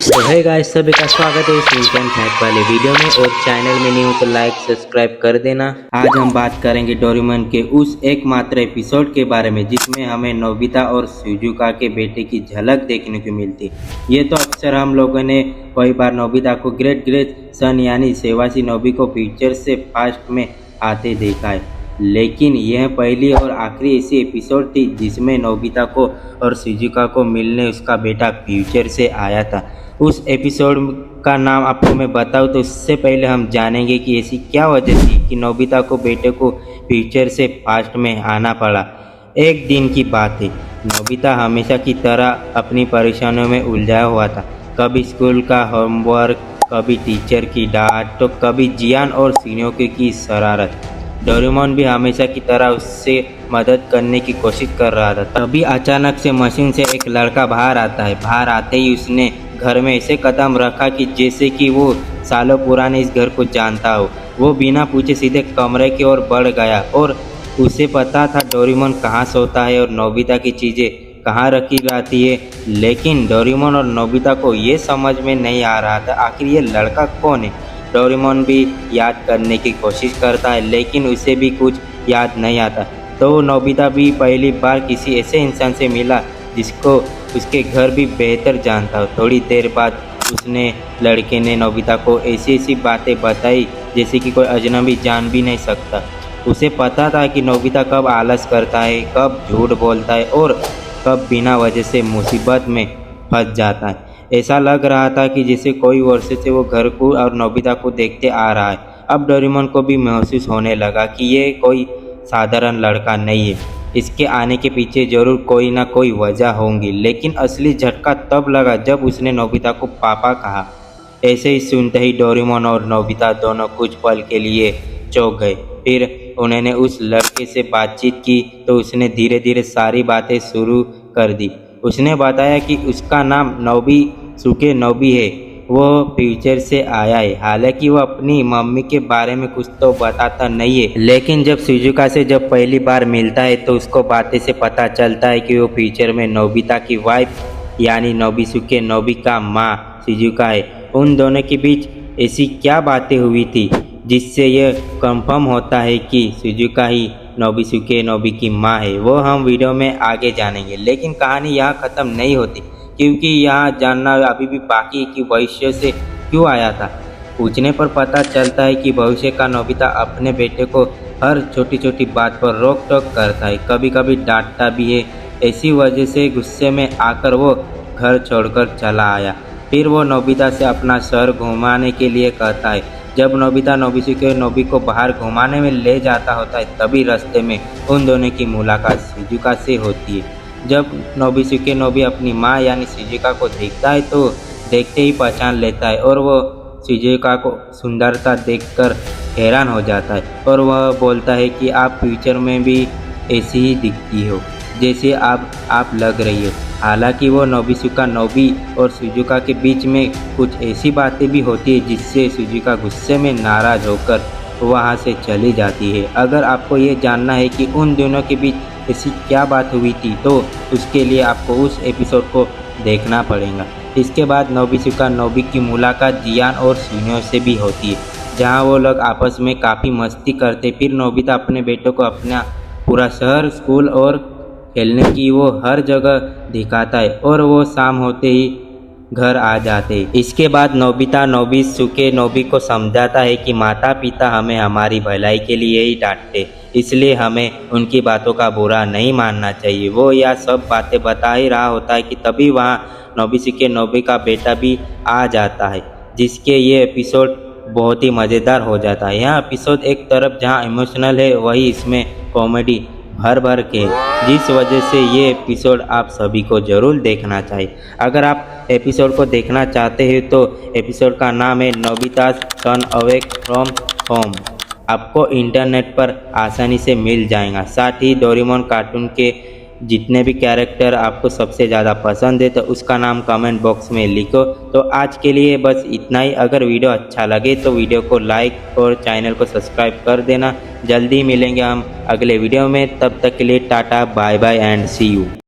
तो है गाइस, सभी का स्वागत है इस इंडियन फैक्ट वाले वीडियो में। और चैनल में न्यू तो लाइक सब्सक्राइब कर देना। आज हम बात करेंगे डोरेमोन के उस एकमात्र एपिसोड के बारे में जिसमें हमें नोबिता और शिजुका के बेटे की झलक देखने को मिलती। ये तो अक्सर हम लोगों ने कई बार नोबिता को ग्रेट सन यानी सेवासी नोबी को फ्यूचर से पास्ट में आते देखा है, लेकिन यह पहली और आखिरी ऐसी एपिसोड थी जिसमें नोबिता को और शिजुका को मिलने उसका बेटा फ्यूचर से आया था। उस एपिसोड का नाम आपको मैं बताऊं तो उससे पहले हम जानेंगे कि ऐसी क्या वजह थी कि नोबिता को बेटे को फ्यूचर से पास्ट में आना पड़ा। एक दिन की बात है, नोबिता हमेशा की तरह अपनी परेशानियों में उलझा हुआ था। कभी स्कूल का होमवर्क, कभी टीचर की डांट, तो कभी जियान और शिन्योके की शरारत। डोरेमोन भी हमेशा की तरह उससे मदद करने की कोशिश कर रहा था। तभी अचानक से मशीन से एक लड़का बाहर आता है। बाहर आते ही उसने घर में ऐसे कदम रखा कि जैसे कि वो सालों पुराने इस घर को जानता हो। वो बिना पूछे सीधे कमरे की ओर बढ़ गया और उसे पता था डोरेमोन कहाँ सोता है और नोबिता की चीज़ें कहाँ रखी रहती है, लेकिन डोरेमोन और नोबिता को ये समझ में नहीं आ रहा था आखिर ये लड़का कौन है। डोरेमोन भी याद करने की कोशिश करता है, लेकिन उसे भी कुछ याद नहीं आता। तो नोबिता भी पहली बार किसी ऐसे इंसान से मिला जिसको उसके घर भी बेहतर जानता हो। थोड़ी देर बाद उसने लड़के ने नोबिता को ऐसी बातें बताई जैसे कि कोई अजनबी जान भी नहीं सकता। उसे पता था कि नोबिता कब आलस करता है, कब झूठ बोलता है और कब बिना वजह से मुसीबत में फंस जाता है। ऐसा लग रहा था कि जैसे कोई वर्षों से वो घर को और नोबिता को देखते आ रहा है। अब डोरेमोन को भी महसूस होने लगा कि ये कोई साधारण लड़का नहीं है, इसके आने के पीछे जरूर कोई ना कोई वजह होंगी। लेकिन असली झटका तब लगा जब उसने नोबिता को पापा कहा। ऐसे ही सुनते ही डोरेमोन और नोबिता दोनों कुछ पल के लिए चौंक गए। फिर उन्होंने उस लड़के से बातचीत की तो उसने धीरे धीरे सारी बातें शुरू कर दी। उसने बताया कि उसका नाम नोबिसुके नोबी है, वो फ्यूचर से आया है। हालांकि वो अपनी मम्मी के बारे में कुछ तो बताता नहीं है, लेकिन जब शिजुका से जब पहली बार मिलता है तो उसको बातें से पता चलता है कि वो फ्यूचर में नोबिता की वाइफ यानी नोबिसुके नोबी का माँ शिजुका है। उन दोनों के बीच ऐसी क्या बातें हुई थी जिससे यह कंफर्म होता है कि शिजुका ही नोबिसुके नोबी की माँ है, वो हम वीडियो में आगे जानेंगे। लेकिन कहानी यहाँ ख़त्म नहीं होती, क्योंकि यहाँ जानना अभी भी बाकी कि भविष्य से क्यों आया था। पूछने पर पता चलता है कि भविष्य का नोबिता अपने बेटे को हर छोटी छोटी बात पर रोक टोक करता है, कभी कभी डांटता भी है। ऐसी वजह से गुस्से में आकर वो घर छोड़कर चला आया। फिर वो नोबिता से अपना शहर घुमाने के लिए कहता है। जब नोबिता नोबिसुके नोबी को बाहर घुमाने में ले जाता होता है तभी रास्ते में उन दोनों की मुलाकात शिजुका से होती है। जब नोबिसुके नोबी अपनी माँ यानी शिजुका को देखता है तो देखते ही पहचान लेता है और वो शिजुका को सुंदरता देखकर हैरान हो जाता है और वह बोलता है कि आप फ्यूचर में भी ऐसी ही दिखती हो जैसे आप लग रही हो। हालांकि वो नोबिसुका नोबी और शिजुका के बीच में कुछ ऐसी बातें भी होती है जिससे शिजुका गुस्से में नाराज होकर वहां से चली जाती है। अगर आपको ये जानना है कि उन दोनों के बीच ऐसी क्या बात हुई थी तो उसके लिए आपको उस एपिसोड को देखना पड़ेगा। इसके बाद नोबिसुका नोबी की मुलाकात जियान और शिन्यो से भी होती है, जहाँ वो लोग आपस में काफ़ी मस्ती करते। फिर नोबिता अपने बेटों को अपना पूरा शहर, स्कूल और खेलने की वो हर जगह दिखाता है और वो शाम होते ही घर आ जाते। इसके बाद नोबिता नोबिसुके नोबी को समझाता है कि माता पिता हमें हमारी भलाई के लिए ही डांटते, इसलिए हमें उनकी बातों का बुरा नहीं मानना चाहिए। वो यह सब बातें बता ही रहा होता है कि तभी वहाँ नोबिसुके नोबी का बेटा भी आ जाता है, जिसके ये एपिसोड बहुत ही मज़ेदार हो जाता है। यह एपिसोड एक तरफ जहाँ इमोशनल है वही इसमें कॉमेडी भर के, जिस वजह से ये एपिसोड आप सभी को ज़रूर देखना चाहिए। अगर आप एपिसोड को देखना चाहते हैं तो एपिसोड का नाम है नोबितास टर्न अवे फ्रॉम होम। आपको इंटरनेट पर आसानी से मिल जाएगा। साथ ही डोरेमोन कार्टून के जितने भी कैरेक्टर आपको सबसे ज़्यादा पसंद है तो उसका नाम कमेंट बॉक्स में लिखो। तो आज के लिए बस इतना ही। अगर वीडियो अच्छा लगे तो वीडियो को लाइक और चैनल को सब्सक्राइब कर देना। जल्दी मिलेंगे हम अगले वीडियो में, तब तक के लिए tata bye bye and see you.